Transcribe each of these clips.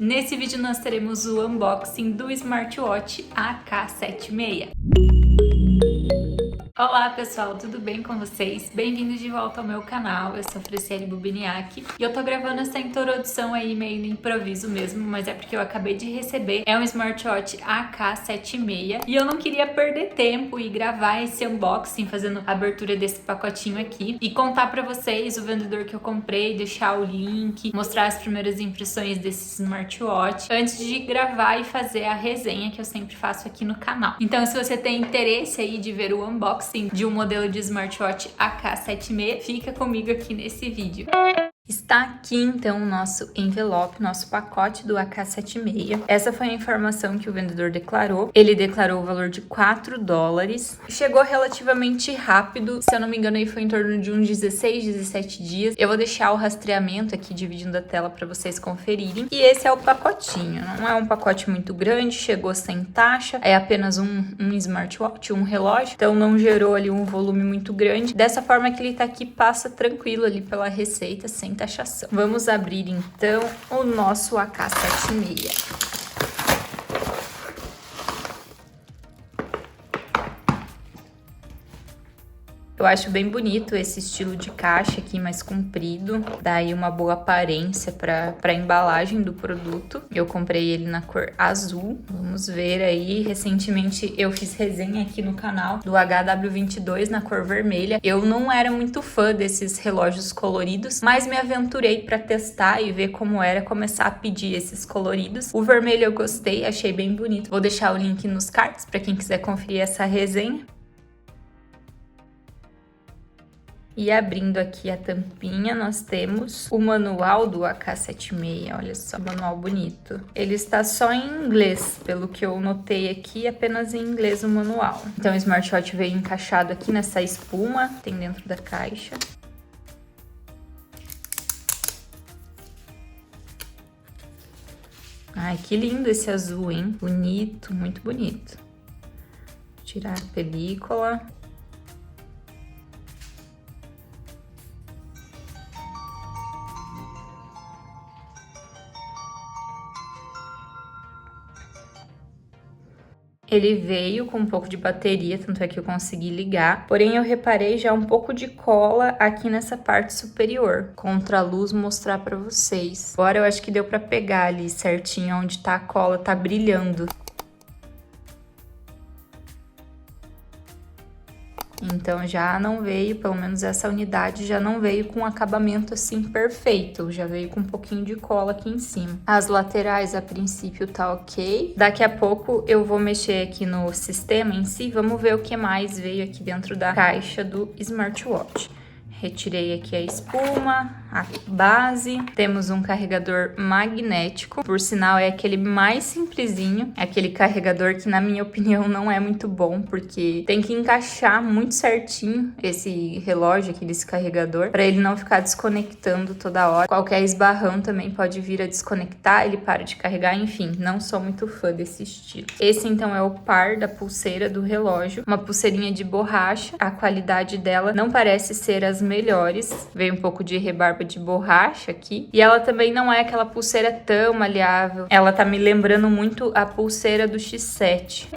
Nesse vídeo nós teremos o unboxing do smartwatch AK76. Olá pessoal, tudo bem com vocês? Bem-vindos de volta ao meu canal, eu sou Franciele Bubiniak e eu tô gravando essa introdução aí meio no improviso mesmo, mas é porque eu acabei de receber, é um smartwatch AK76 e eu não queria perder tempo e gravar esse unboxing fazendo a abertura desse pacotinho aqui e contar pra vocês o vendedor que eu comprei, deixar o link, mostrar as primeiras impressões desse smartwatch antes de gravar e fazer a resenha que eu sempre faço aqui no canal. Então se você tem interesse aí de ver o unboxing de um modelo de smartwatch AK76, fica comigo aqui nesse vídeo. Está aqui então o nosso envelope, nosso pacote do AK76. Essa foi a informação que o vendedor declarou. Ele declarou o valor de $4. Chegou relativamente rápido, se eu não me engano aí foi em torno de uns 16, 17 dias. Eu vou deixar o rastreamento aqui dividindo a tela para vocês conferirem. E esse é o pacotinho, não é um pacote muito grande, chegou sem taxa, é apenas um smartwatch, um relógio, então não gerou ali um volume muito grande. Dessa forma que ele tá aqui, passa tranquilo ali pela receita, sem taxação. Vamos abrir então o nosso AK76. Eu acho bem bonito esse estilo de caixa aqui mais comprido, dá aí uma boa aparência para a embalagem do produto. Eu comprei ele na cor azul, vamos ver aí. Recentemente eu fiz resenha aqui no canal do HW22 na cor vermelha. Eu não era muito fã desses relógios coloridos, mas me aventurei para testar e ver como era começar a pedir esses coloridos. O vermelho eu gostei, achei bem bonito. Vou deixar o link nos cards para quem quiser conferir essa resenha. E abrindo aqui a tampinha, nós temos o manual do AK76, olha só, manual bonito. Ele está só em inglês, pelo que eu notei aqui, apenas em inglês o manual. Então o smartwatch veio encaixado aqui nessa espuma, tem dentro da caixa. Ai, que lindo esse azul, hein? Bonito, muito bonito. Vou tirar a película. Ele veio com um pouco de bateria, tanto é que eu consegui ligar. Porém, eu reparei já um pouco de cola aqui nessa parte superior. Contra a luz, mostrar pra vocês. Agora eu acho que deu pra pegar ali certinho onde tá a cola, tá brilhando. Então já não veio, pelo menos essa unidade já não veio com um acabamento assim perfeito, já veio com um pouquinho de cola aqui em cima. As laterais a princípio tá ok. Daqui a pouco eu vou mexer aqui no sistema em si, vamos ver o que mais veio aqui dentro da caixa do smartwatch. Retirei aqui a espuma, a base, temos um carregador magnético, por sinal é aquele mais simplesinho, é aquele carregador que na minha opinião não é muito bom, porque tem que encaixar muito certinho esse relógio aqui desse carregador, para ele não ficar desconectando toda hora. Qualquer esbarrão também pode vir a desconectar, ele para de carregar, enfim, não sou muito fã desse estilo. Esse então é o par da pulseira do relógio, uma pulseirinha de borracha, a qualidade dela não parece ser as melhores, veio um pouco de rebarba de borracha aqui, e ela também não é aquela pulseira tão maleável, ela tá me lembrando muito a pulseira do X7.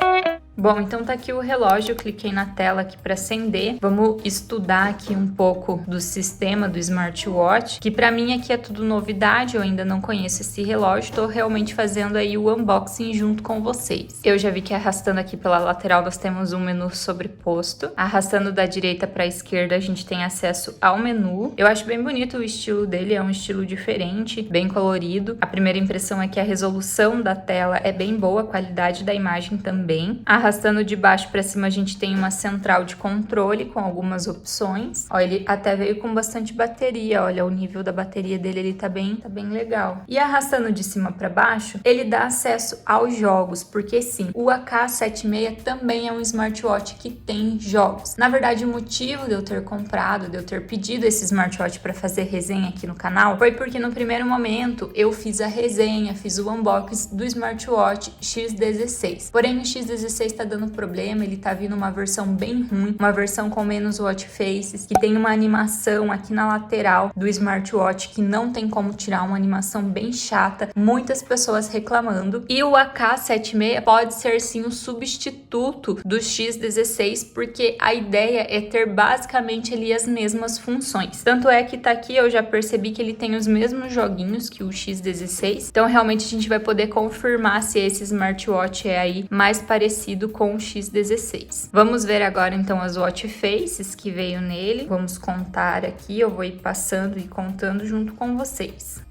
Bom, então tá aqui o relógio, eu cliquei na tela aqui para acender. Vamos estudar aqui um pouco do sistema do smartwatch, que para mim aqui é tudo novidade, eu ainda não conheço esse relógio, tô realmente fazendo aí o unboxing junto com vocês. Eu já vi que arrastando aqui pela lateral nós temos um menu sobreposto, arrastando da direita para a esquerda a gente tem acesso ao menu. Eu acho bem bonito o estilo dele, é um estilo diferente, bem colorido. A primeira impressão é que a resolução da tela é bem boa, a qualidade da imagem também. Arrastando de baixo para cima a gente tem uma central de controle com algumas opções. Ó, ele até veio com bastante bateria, olha, o nível da bateria dele ele tá bem legal. E arrastando de cima para baixo, ele dá acesso aos jogos, porque sim, o AK76 também é um smartwatch que tem jogos. Na verdade, o motivo de eu ter comprado, de eu ter pedido esse smartwatch para fazer resenha aqui no canal, foi porque no primeiro momento eu fiz a resenha, fiz o unboxing do smartwatch X16. Porém, o X16 X16 tá dando problema, ele tá vindo uma versão bem ruim, uma versão com menos watch faces, que tem uma animação aqui na lateral do smartwatch que não tem como tirar, uma animação bem chata, muitas pessoas reclamando. E o AK76 pode ser sim o substituto do X16, porque a ideia é ter basicamente ali as mesmas funções. Tanto é que tá aqui, eu já percebi que ele tem os mesmos joguinhos que o X16, então realmente a gente vai poder confirmar se esse smartwatch é aí mais parecido com o X16. Vamos ver agora então as watch faces que veio nele. Vamos contar aqui, eu vou ir passando e contando junto com vocês.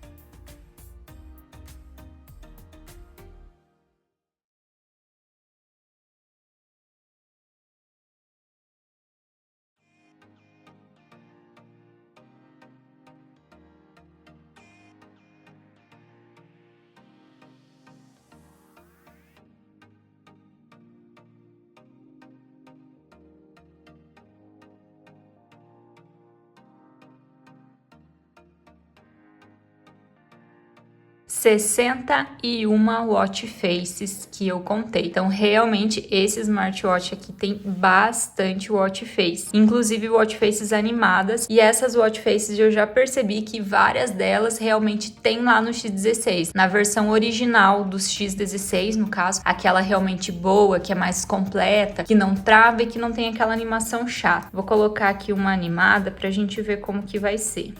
"61 watch faces que eu contei. Então, realmente, esse smartwatch aqui tem bastante watch face. Inclusive, watch faces animadas. E essas watch faces eu já percebi que várias delas realmente tem lá no X16. Na versão original do X16, no caso, aquela realmente boa, que é mais completa, que não trava e que não tem aquela animação chata. Vou colocar aqui uma animada pra gente ver como que vai ser.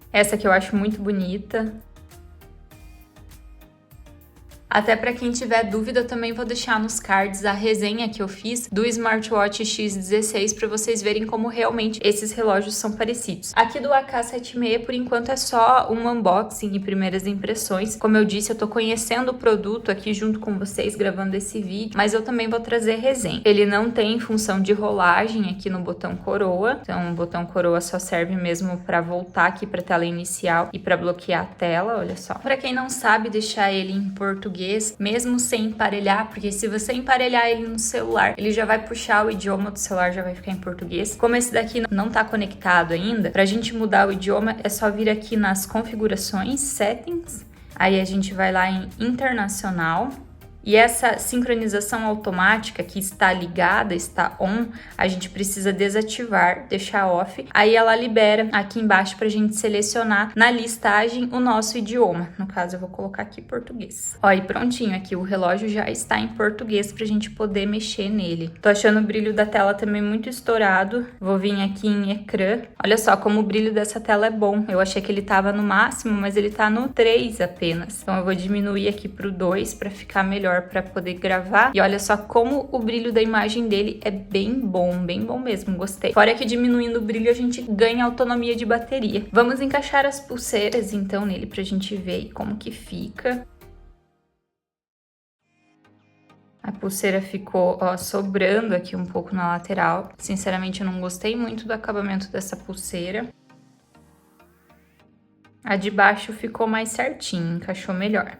Essa aqui eu acho muito bonita. Até para quem tiver dúvida, eu também vou deixar nos cards a resenha que eu fiz do smartwatch X16 para vocês verem como realmente esses relógios são parecidos. Aqui do AK76, por enquanto, é só um unboxing e primeiras impressões. Como eu disse, eu tô conhecendo o produto aqui junto com vocês, gravando esse vídeo, mas eu também vou trazer resenha. Ele não tem função de rolagem aqui no botão coroa, então o botão coroa só serve mesmo para voltar aqui para a tela inicial e para bloquear a tela, olha só. Para quem não sabe, deixar ele em português, mesmo sem emparelhar, porque se você emparelhar ele no celular, ele já vai puxar o idioma do celular, já vai ficar em português. Como esse daqui não tá conectado ainda, pra gente mudar o idioma é só vir aqui nas configurações, settings, aí a gente vai lá em internacional. E essa sincronização automática que está ligada, está on, a gente precisa desativar, deixar off. Aí ela libera aqui embaixo para a gente selecionar na listagem o nosso idioma. No caso, eu vou colocar aqui português. Ó, e prontinho aqui, o relógio já está em português para a gente poder mexer nele. Tô achando o brilho da tela também muito estourado. Vou vir aqui em ecrã. Olha só como o brilho dessa tela é bom. Eu achei que ele tava no máximo, mas ele tá no 3 apenas. Então eu vou diminuir aqui pro 2 para ficar melhor para poder gravar. E olha só como o brilho da imagem dele é bem bom mesmo, gostei. Fora que diminuindo o brilho a gente ganha autonomia de bateria. Vamos encaixar as pulseiras então nele pra gente ver como que fica. A pulseira ficou, ó, sobrando aqui um pouco na lateral. Sinceramente, eu não gostei muito do acabamento dessa pulseira. A de baixo ficou mais certinho, encaixou melhor.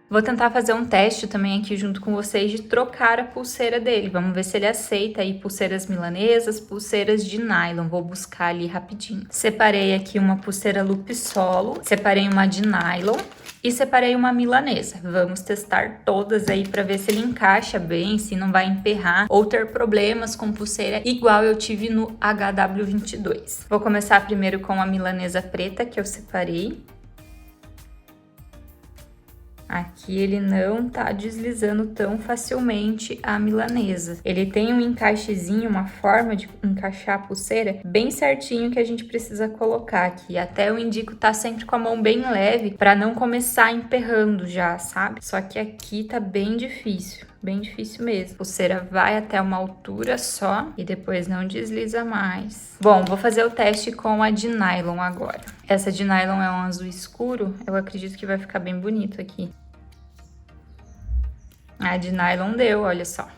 Vou tentar fazer um teste também aqui junto com vocês de trocar a pulseira dele. Vamos ver se ele aceita aí pulseiras milanesas, pulseiras de nylon. Vou buscar ali rapidinho. Separei aqui uma pulseira loop solo, separei uma de nylon e separei uma milanesa. Vamos testar todas aí para ver se ele encaixa bem, se não vai emperrar ou ter problemas com pulseira igual eu tive no HW22. Vou começar primeiro com a milanesa preta que eu separei. Aqui ele não tá deslizando tão facilmente a milanesa. Ele tem um encaixezinho, uma forma de encaixar a pulseira bem certinho que a gente precisa colocar aqui. Até eu indico tá sempre com a mão bem leve para não começar emperrando já, sabe? Só que aqui tá bem difícil mesmo. A pulseira vai até uma altura só e depois não desliza mais. Bom, vou fazer o teste com a de nylon agora. Essa de nylon é um azul escuro, eu acredito que vai ficar bem bonito aqui. A de nylon deu, olha só.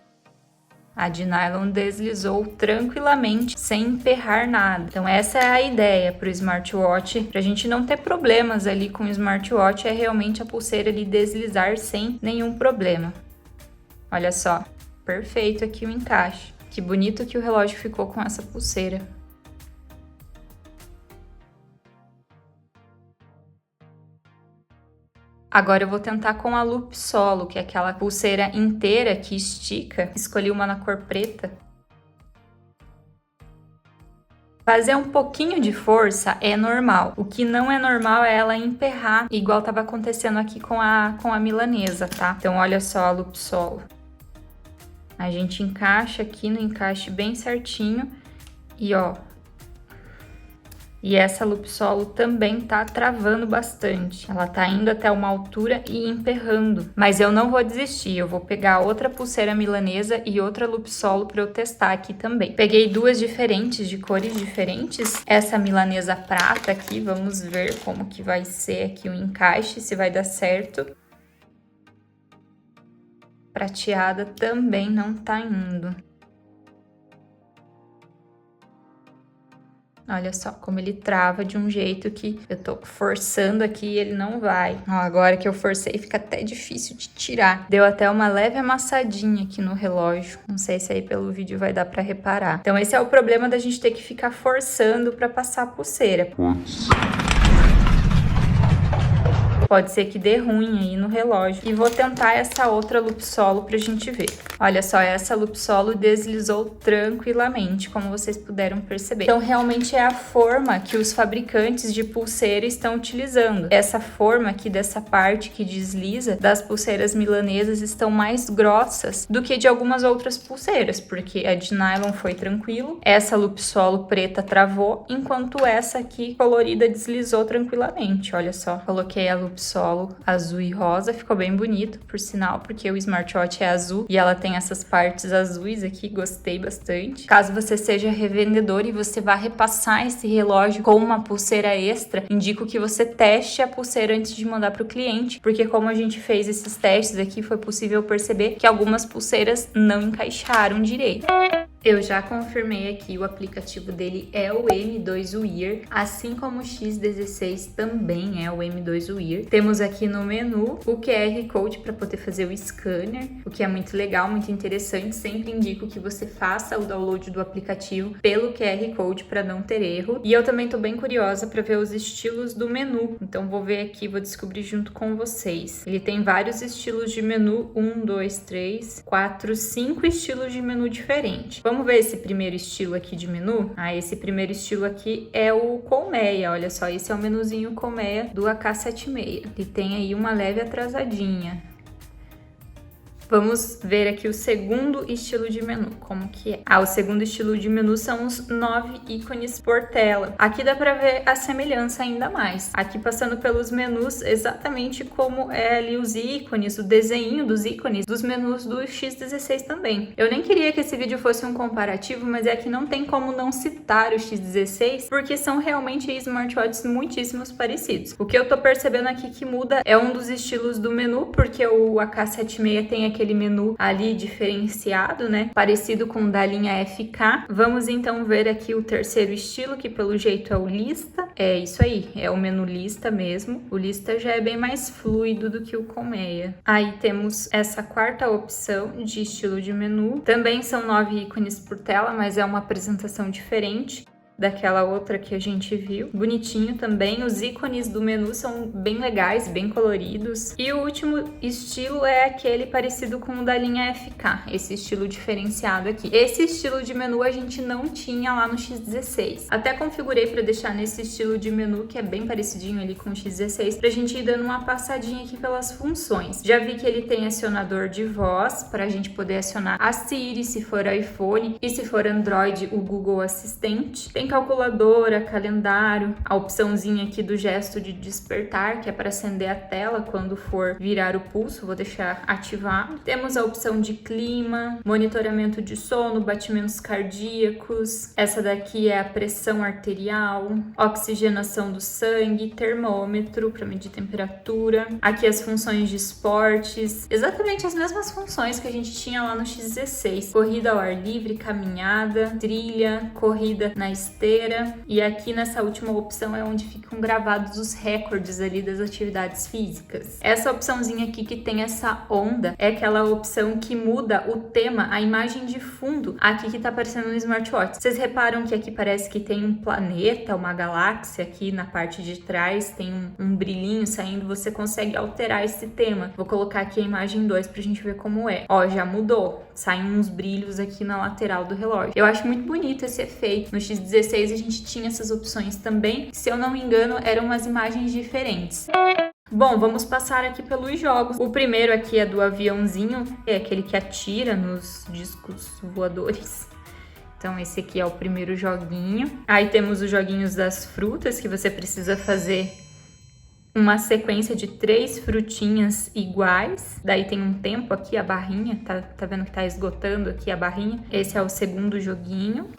A de nylon deslizou tranquilamente, sem emperrar nada. Então essa é a ideia para o smartwatch, para a gente não ter problemas ali com o smartwatch, é realmente a pulseira ali deslizar sem nenhum problema. Olha só, perfeito aqui o encaixe. Que bonito que o relógio ficou com essa pulseira. Agora eu vou tentar com a loop solo, que é aquela pulseira inteira que estica. Escolhi uma na cor preta. Fazer um pouquinho de força é normal. O que não é normal é ela emperrar, igual tava acontecendo aqui com a milanesa, tá? Então olha só a loop solo. A gente encaixa aqui no encaixe bem certinho e ó. E essa loop solo também tá travando bastante. Ela tá indo até uma altura e emperrando. Mas eu não vou desistir, eu vou pegar outra pulseira milanesa e outra loop solo pra eu testar aqui também. Peguei duas diferentes, de cores diferentes. Essa milanesa prata aqui, vamos ver como que vai ser aqui o encaixe, se vai dar certo. Prateada também não tá indo. Olha só como ele trava de um jeito que eu tô forçando aqui e ele não vai. Ó, agora que eu forcei fica até difícil de tirar. Deu até uma leve amassadinha aqui no relógio. Não sei se aí pelo vídeo vai dar pra reparar. Então esse é o problema da gente ter que ficar forçando pra passar a pulseira. Pode ser que dê ruim aí no relógio. E vou tentar essa outra loop solo pra gente ver. Olha só, essa loop solo deslizou tranquilamente, como vocês puderam perceber. Então, realmente é a forma que os fabricantes de pulseira estão utilizando. Essa forma aqui dessa parte que desliza das pulseiras milanesas estão mais grossas do que de algumas outras pulseiras, porque a de nylon foi tranquilo, essa loop solo preta travou, enquanto essa aqui colorida deslizou tranquilamente. Olha só, coloquei a loop solo azul e rosa, ficou bem bonito, por sinal, porque o smartwatch é azul e ela tem essas partes azuis aqui, gostei bastante. Caso você seja revendedor e você vá repassar esse relógio com uma pulseira extra, indico que você teste a pulseira antes de mandar para o cliente, porque como a gente fez esses testes aqui, foi possível perceber que algumas pulseiras não encaixaram direito. Eu já confirmei aqui, o aplicativo dele é o M2 Wear, assim como o X16 também é o M2 Wear. Temos aqui no menu o QR Code para poder fazer o scanner, o que é muito legal, muito interessante. Sempre indico que você faça o download do aplicativo pelo QR Code para não ter erro. E eu também estou bem curiosa para ver os estilos do menu, então vou ver aqui, vou descobrir junto com vocês. Ele tem vários estilos de menu, 1, 2, 3, 4, 5 estilos de menu diferentes. Vamos ver esse primeiro estilo aqui de menu? Ah, esse primeiro estilo aqui é o colmeia, olha só, esse é o menuzinho colmeia do AK76. Ele tem aí uma leve atrasadinha. Vamos ver aqui o segundo estilo de menu, como que é. Ah, o segundo estilo de menu são os 9 ícones por tela. Aqui dá pra ver a semelhança ainda mais. Aqui passando pelos menus, exatamente como é ali os ícones, o desenho dos ícones dos menus do X16 também. Eu nem queria que esse vídeo fosse um comparativo, mas é que não tem como não citar o X16, porque são realmente smartwatches muitíssimos parecidos. O que eu tô percebendo aqui que muda é um dos estilos do menu, porque o AK76 tem aquele menu ali diferenciado, né? Parecido com o da linha FK. Vamos então ver aqui o terceiro estilo, que pelo jeito é o lista. É isso aí, é o menu lista mesmo. O lista já é bem mais fluido do que o colmeia. Aí temos essa quarta opção de estilo de menu. Também são 9 ícones por tela, mas é uma apresentação diferente daquela outra que a gente viu. Bonitinho também, os ícones do menu são bem legais, bem coloridos. E o último estilo é aquele parecido com o da linha FK, esse estilo diferenciado aqui. Esse estilo de menu a gente não tinha lá no X16. Até configurei para deixar nesse estilo de menu, que é bem parecidinho ali com o X16, pra gente ir dando uma passadinha aqui pelas funções. Já vi que ele tem acionador de voz, pra gente poder acionar a Siri, se for iPhone, e se for Android, o Google Assistente. Tem calculadora, calendário, a opçãozinha aqui do gesto de despertar, que é para acender a tela quando for virar o pulso, vou deixar ativado. Temos a opção de clima, monitoramento de sono, batimentos cardíacos, essa daqui é a pressão arterial, oxigenação do sangue, termômetro para medir temperatura, aqui as funções de esportes, exatamente as mesmas funções que a gente tinha lá no X16, corrida ao ar livre, caminhada, trilha, corrida na estrada, esteira. E aqui nessa última opção é onde ficam gravados os recordes ali das atividades físicas. Essa opçãozinha aqui que tem essa onda é aquela opção que muda o tema, a imagem de fundo, aqui que tá aparecendo no smartwatch. Vocês reparam que aqui parece que tem um planeta, uma galáxia aqui na parte de trás, tem um brilhinho saindo, você consegue alterar esse tema. Vou colocar aqui a imagem 2 pra gente ver como é. Ó, já mudou. Saem uns brilhos aqui na lateral do relógio. Eu acho muito bonito esse efeito. No X16 a gente tinha essas opções também. Se eu não me engano, eram umas imagens diferentes. Bom, vamos passar aqui pelos jogos. O primeiro aqui é do aviãozinho, é aquele que atira nos discos voadores. Então esse aqui é o primeiro joguinho. Aí temos os joguinhos das frutas, que você precisa fazer uma sequência de 3 frutinhas iguais. Daí tem um tempo aqui, a barrinha, tá vendo que tá esgotando aqui a barrinha? Esse é o segundo joguinho.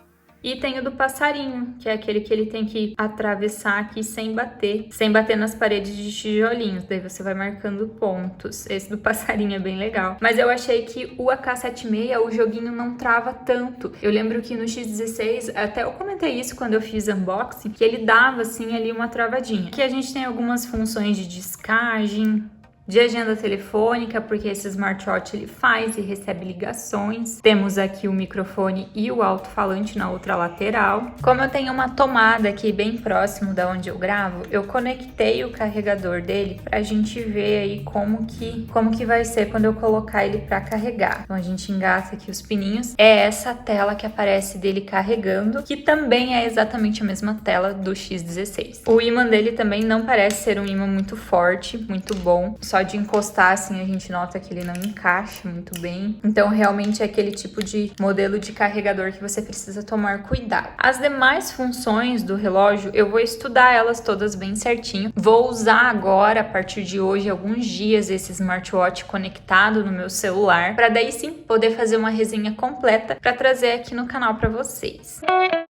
E tem o do passarinho, que é aquele que ele tem que atravessar aqui sem bater nas paredes de tijolinhos. Daí você vai marcando pontos. Esse do passarinho é bem legal. Mas eu achei que o AK-76, o joguinho não trava tanto. Eu lembro que no X16, até eu comentei isso quando eu fiz unboxing, que ele dava assim ali uma travadinha. Aqui a gente tem algumas funções de discagem, de agenda telefônica, porque esse smartwatch ele faz e recebe ligações. Temos aqui o microfone e o alto-falante na outra lateral. Como eu tenho uma tomada aqui bem próximo da onde eu gravo, eu conectei o carregador dele pra gente ver aí como que vai ser quando eu colocar ele pra carregar. Então a gente engata aqui os pininhos. É essa tela que aparece dele carregando, que também é exatamente a mesma tela do X16. O ímã dele também não parece ser um ímã muito forte, muito bom. Só de encostar assim a gente nota que ele não encaixa muito bem. Então realmente é aquele tipo de modelo de carregador que você precisa tomar cuidado. As demais funções do relógio eu vou estudar elas todas bem certinho. Vou usar agora, a partir de hoje, alguns dias esse smartwatch conectado no meu celular, para daí sim poder fazer uma resenha completa para trazer aqui no canal para vocês.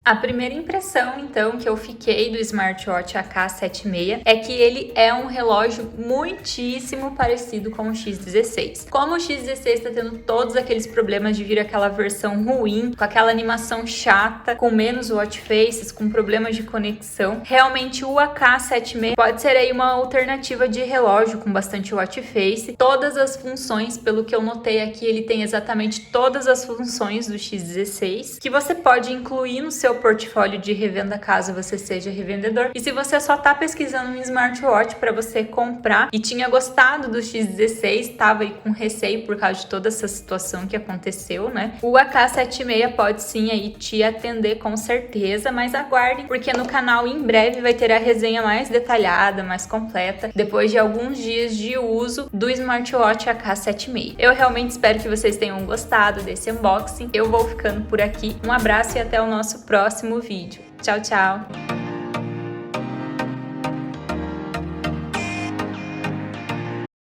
A primeira impressão, então, que eu fiquei do smartwatch AK-76 é que ele é um relógio muitíssimo parecido com o X16. Como o X16 está tendo todos aqueles problemas de vir aquela versão ruim, com aquela animação chata, com menos watch faces, com problemas de conexão, realmente o AK-76 pode ser aí uma alternativa de relógio com bastante watch face. Todas as funções, pelo que eu notei aqui, ele tem exatamente todas as funções do X16, que você pode incluir no seu portfólio de revenda caso você seja revendedor. E se você só tá pesquisando um smartwatch para você comprar e tinha gostado do X16, tava aí com receio por causa de toda essa situação que aconteceu, né? O AK-76 pode sim aí te atender com certeza, mas aguardem, porque no canal em breve vai ter a resenha mais detalhada, mais completa, depois de alguns dias de uso do smartwatch AK-76. Eu realmente espero que vocês tenham gostado desse unboxing. Eu vou ficando por aqui. Um abraço e até o nosso próximo vídeo. Tchau, tchau!